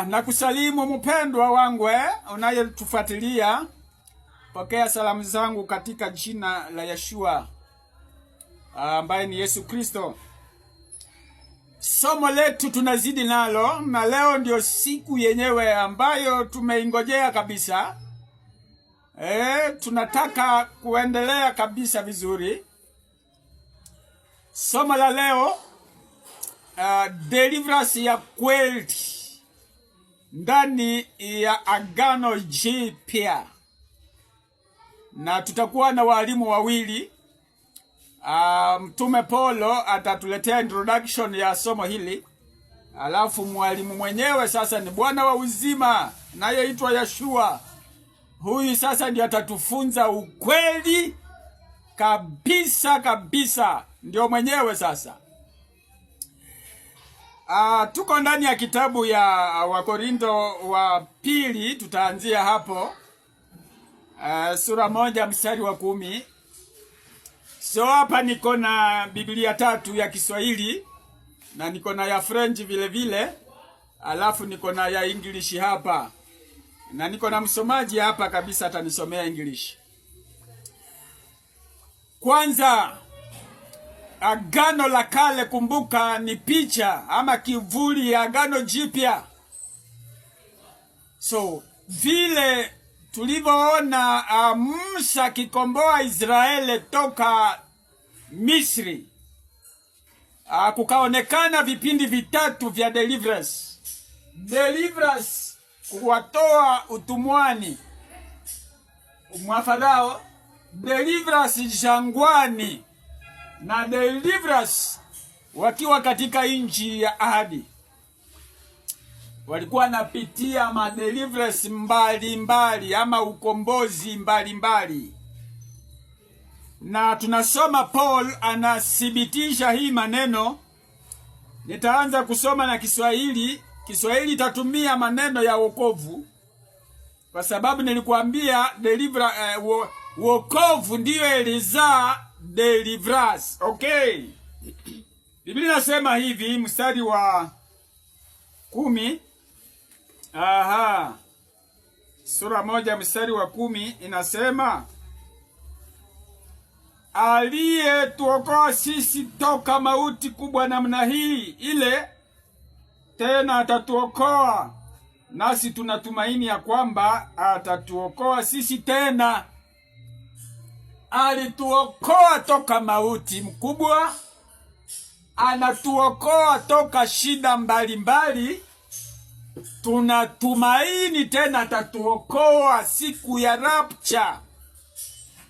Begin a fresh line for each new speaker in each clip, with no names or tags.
Na kusalimu mpendwa wangu unayetufuatilia. Pokea salamu zangu katika jina la Yeshua ambaye ni Yesu Kristo. Somo letu tunazidi nalo, na leo ndio siku yenyewe ambayo tumeingojea kabisa. Tunataka kuendelea kabisa vizuri. Somo la leo, deliverance ya kweli ndani ya Agano Jipya. Na tutakuwa na walimu wawili. Mtume Paulo atatuletea introduction ya somo hili. Alafu mwalimu mwenyewe sasa ni Bwana wa uzima, anayeitwa Yeshua. Huyu sasa ndiye atatufunza ukweli kabisa. Ndio mwenyewe sasa. Tuko ndani ya kitabu ya Wakorinto wa pili, tutaanzia hapo. Sura 1 mstari wa 10. So hapa niko na Biblia 3 ya Kiswahili, na niko na ya French vile vile, alafu niko na ya English hapa. Na niko na msomaji hapa kabisa atanisomea English. Kwanza, Agano la Kale, kumbuka, ni picha ama kivuli ya Agano Jipya. So vile tulivyoona Musa kikomboa Israeli toka Misri, kukaonekana vipindi vitatu vya deliverance. Deliverance kuwatoa utumwani mwa Farao, deliverance jangwani, na deliverance wakiwa katika nchi ya ahadi. Walikuwa napitia madeliverance mbalimbali ama ukombozi mbalimbali. Na tunasoma Paul anathibitisha hii maneno. Nitaanza kusoma na Kiswahili. Kiswahili itatumia maneno ya wokovu, kwa sababu nilikuambia wokovu ndiyo elizaa deliverance. Okay. Biblia inasema hivi, mstari wa 10. Sura 1 mstari wa 10 inasema, aliyetuokoa sisi toka mauti kubwa namna hii ile, tena atatuokoa nasi tunatumaini ya kwamba atatuokoa sisi tena. Alituokoa toka mauti mkubwa, anatuokoa toka shida mbalimbali. Tunatumaini tena atatuokoa siku ya rapture.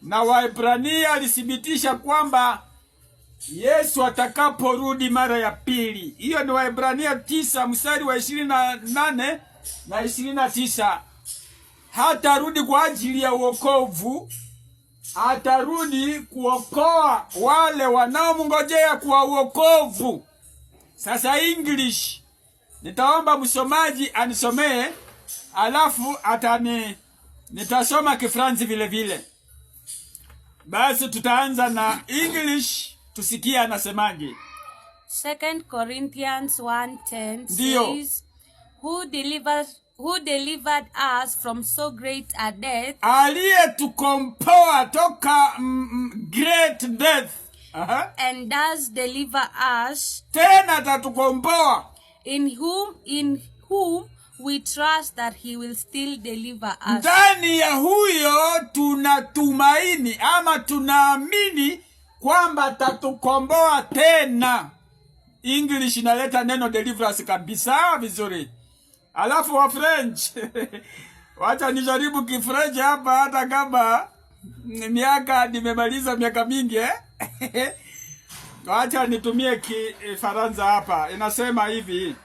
Na Waebrania alithibitisha kwamba Yesu atakaporudi mara ya pili. Hiyo ni Waebrania 9 mstari wa 28 na 29. Hatarudi kwa ajili ya wokovu, atarudi kuokoa wale wanaomngojea kwa wokovu. Sasa English, nitaomba msomaji anisomee, alafu nitasoma Kifransi vile vile. Basi tutaanza na English, tusikie anasemaje.
2 Corinthians 1:10 says, who delivered us from so great a death,
aliyetukomboa toka great death,
and does deliver us,
tena atatukomboa,
in whom we trust that he will still deliver us.
Ndani ya huyo tunatumaini ama tunaamini kwamba atatukomboa tena. English inaleta neno deliverance kabisa vizuri. Alafu wa French wacha nijaribu Kifrench hapa, hata kama nimemaliza miaka mingi Wacha nitumie Kifaransa hapa. Inasema hivi.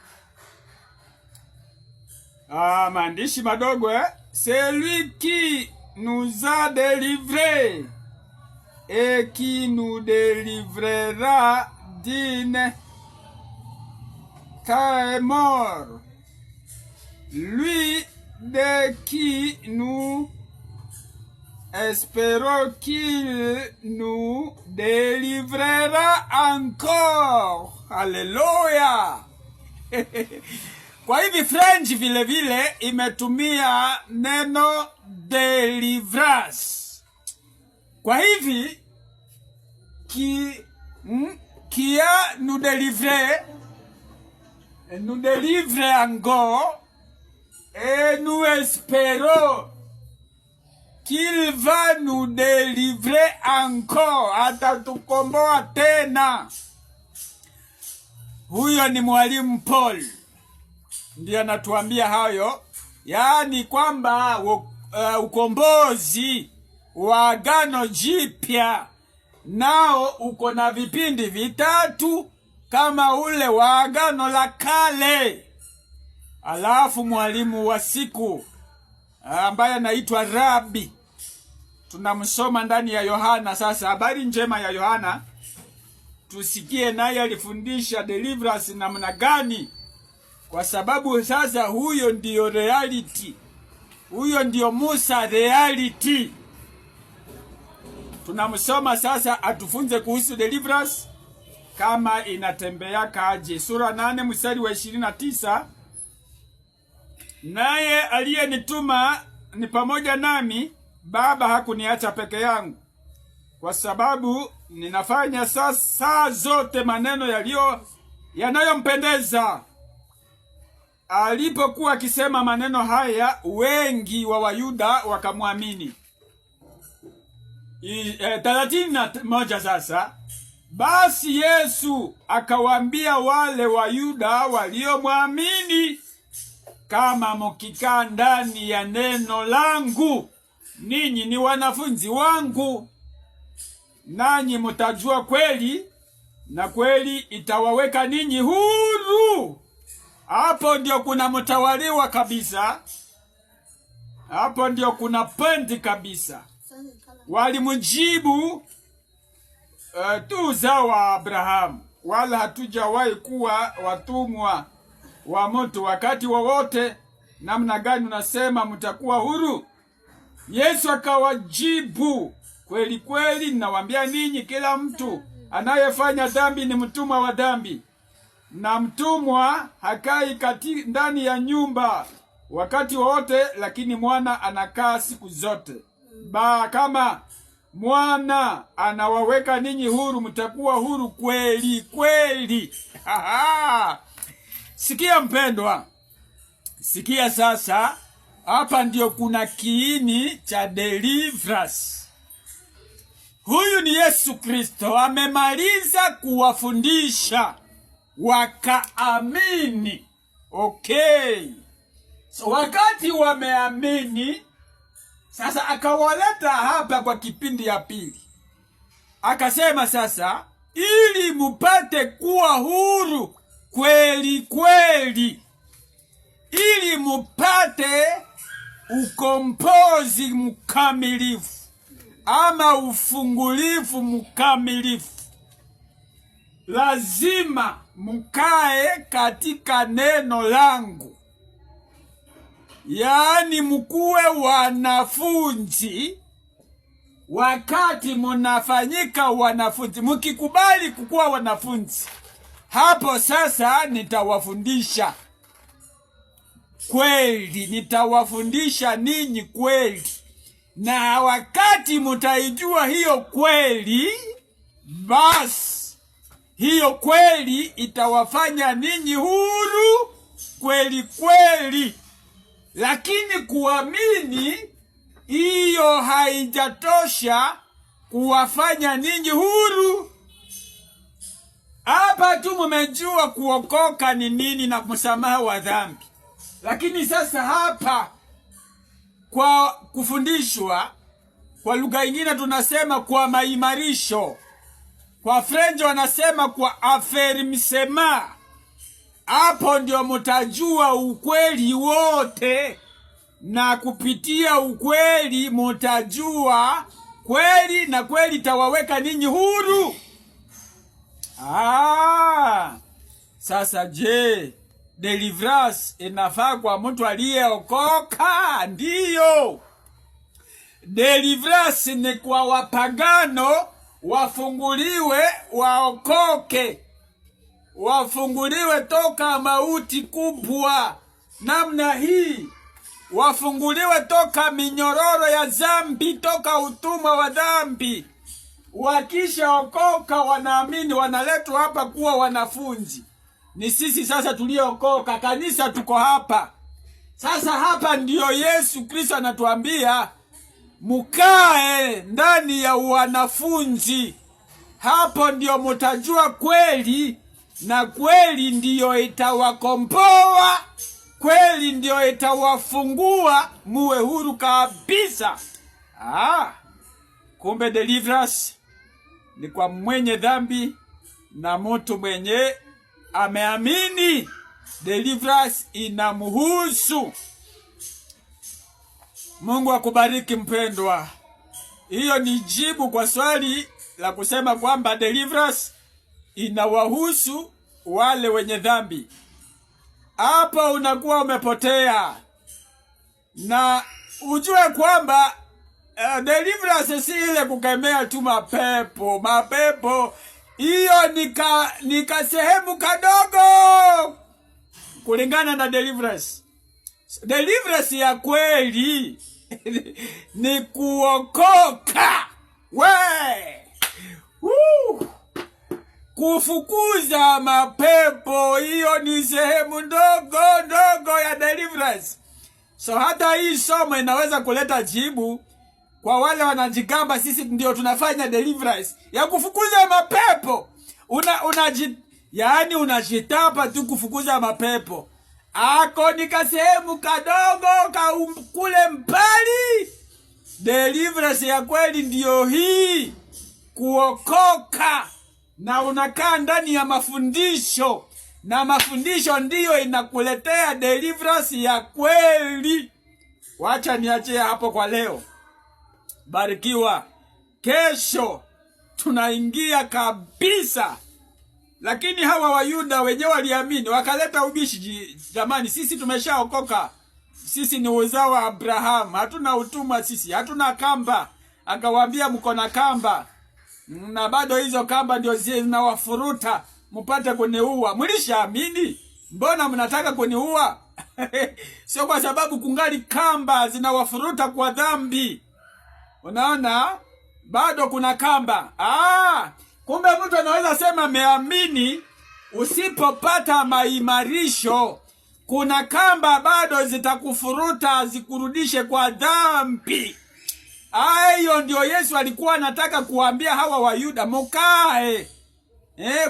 Maandishi madogo C'est lui qui nous a délivrés et qui nous délivrera d'une telle mort. Lui de qui nous espérons qu'il nous délivrera encore. Alléluia. Kwa hivi French vile vile imetumia neno delivrance. Kwa hivi qui a nous délivrer encore, et nous espérons qu'il va nous délivrer encore, atatukomboa tena. Huyo ni mwalimu Paul ndiye anatuambia hayo, yaani kwamba ukombozi wa Agano Jipya nao uko na vipindi vitatu kama ule wa Agano la Kale. Alafu mwalimu wa siku ambaye anaitwa Rabi tunamsoma ndani ya Yohana. Sasa habari njema ya Yohana tusikie naye alifundisha deliverance namna gani, kwa sababu sasa huyo ndiyo reality, huyo ndiyo Musa reality. Tunamsoma sasa atufunze kuhusu deliverance kama inatembea kaje. Sura 8 mstari wa 29, naye aliyenituma ni pamoja nami, Baba hakuniacha peke yangu, kwa sababu ninafanya saa zote maneno yanayompendeza. Alipokuwa akisema maneno haya, wengi wa Wayuda wakamwamini. 31 sasa, basi Yesu akawaambia wale Wayuda waliomwamini, kama mkikaa ndani ya neno langu, ninyi ni wanafunzi wangu, nanyi mtajua kweli, na kweli itawaweka ninyi huru. Hapo ndio kuna mtawaliwa kabisa. Hapo ndio kuna pendi kabisa. Walimjibu, tu uzao wa Abrahamu, wala hatujawahi kuwa watumwa wa mtu. Wakati wowote namna gani unasema mtakuwa huru? Yesu akawajibu, kweli kweli ninawaambia ninyi, kila mtu anayefanya dhambi ni mtumwa wa dhambi. Na mtumwa hakai ndani ya nyumba wakati wote, lakini mwana anakaa siku zote. Kama mwana anawaweka ninyi huru, mtakuwa huru kweli kweli. Sikia mpendwa, sikia sasa. Hapa ndio kuna kiini cha deliverance. Huyu ni Yesu Kristo, amemaliza kuwafundisha wakaamini. Okay, so wakati wameamini sasa, akawaleta hapa kwa kipindi ya pili. Akasema sasa, ili mupate kuwa huru kweli kweli, ili mupate ukombozi mkamilifu ama ufungulifu mkamilifu, lazima mukae katika neno langu. Yaani mkuwe wanafunzi. Wakati munafanyika wanafunzi, mkikubali kukuwa wanafunzi, hapo sasa nitawafundisha kweli, nitawafundisha ninyi kweli. Na wakati mutaijua hiyo kweli, basi hiyo kweli itawafanya ninyi huru kweli kweli. Lakini kuamini hiyo haijatosha kuwafanya ninyi huru. Hapa tu mmejua kuokoka ni nini na msamaha wa dhambi. Lakini sasa hapa kwa kufundishwa, kwa lugha nyingine tunasema kwa maimarisho, kwa French wanasema kwa affermissement. Hapo ndio mutajua ukweli wote, na kupitia ukweli mutajua kweli, na kweli itawaweka ninyi huru. Sasa je, deliverance inafaa kwa mtu aliyeokoka? Ndiyo. Deliverance ni kwa wapagano wafunguliwe, waokoke, wafunguliwe toka mauti kubwa namna hii, wafunguliwe toka minyororo ya dhambi, toka utumwa wa dhambi. Wakisha okoka, wanaamini, wanaletwa hapa kuwa wanafunzi. Ni sisi sasa tuliokoka, kanisa tuko hapa sasa. Hapa ndiyo Yesu Kristo anatuambia mukae ndani ya wanafunzi. Hapo ndiyo mutajua kweli, na kweli ndiyo itawakomboa, kweli ndiyo itawafungua muwe huru kabisa. Kumbe deliverance ni kwa mwenye dhambi na mtu mwenye ameamini. Deliverance inamuhusu. Mungu akubariki mpendwa. Hiyo ni jibu kwa swali la kusema kwamba deliverance inawahusu wale wenye dhambi. Hapo unakuwa umepotea. Na ujue kwamba deliverance si ile kukemea tu mapepo. Mapepo hiyo nika sehemu kadogo kulingana na deliverance. Deliverance ya kweli ni kuokoka. Kufukuza mapepo, hiyo ni sehemu ndogo ya deliverance. So hata hii somo inaweza kuleta jibu kwa wale wanajigamba sisi ndio tunafanya deliverance ya kufukuza mapepo. Unajitapa tu kufukuza mapepo. Ako ni kasehemu kadogo kule mbali. Deliverance ya kweli ndiyo hii, kuokoka, na unakaa ndani ya mafundisho, na mafundisho ndiyo inakuletea deliverance ya kweli. Wacha niachie hapo kwa leo. Barikiwa. Kesho tunaingia kabisa. Lakini hawa Wayuda wenyewe waliamini, wakaleta ubishi. Jamani, sisi tumeshaokoka. Sisi ni uzao wa Abraham. Hatuna utumwa sisi. Hatuna kamba. Akawaambia mko na kamba. Na bado hizo kamba ndio zinawafuruta mpate kuniua. Mlishaamini? Mbona mnataka kuniua? Sio kwa sababu kungali kamba zinawafuruta kwa dhambi. Unaona? Bado kuna kamba. Kumbe mtu anaweza sema ameamini, usipopata maimarisho kuna kamba bado zitakufuruta zikurudishe kwa dhambi. Hiyo ndio Yesu alikuwa anataka kuambia hawa Wayuda, mukae.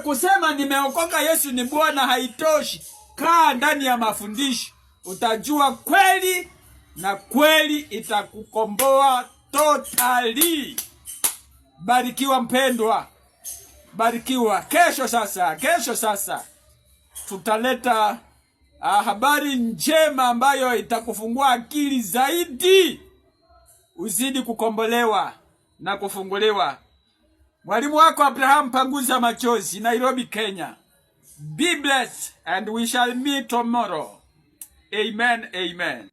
Kusema nimeokoka Yesu ni Bwana haitoshi. Kaa ndani ya mafundisho, utajua kweli, na kweli itakukomboa totally. Barikiwa mpendwa. Barikiwa. Kesho sasa tutaleta habari njema ambayo itakufungua akili zaidi, uzidi kukombolewa na kufunguliwa. Mwalimu wako Abraham Panguza Machozi, Nairobi, Kenya. Be blessed and we shall meet tomorrow. Amen.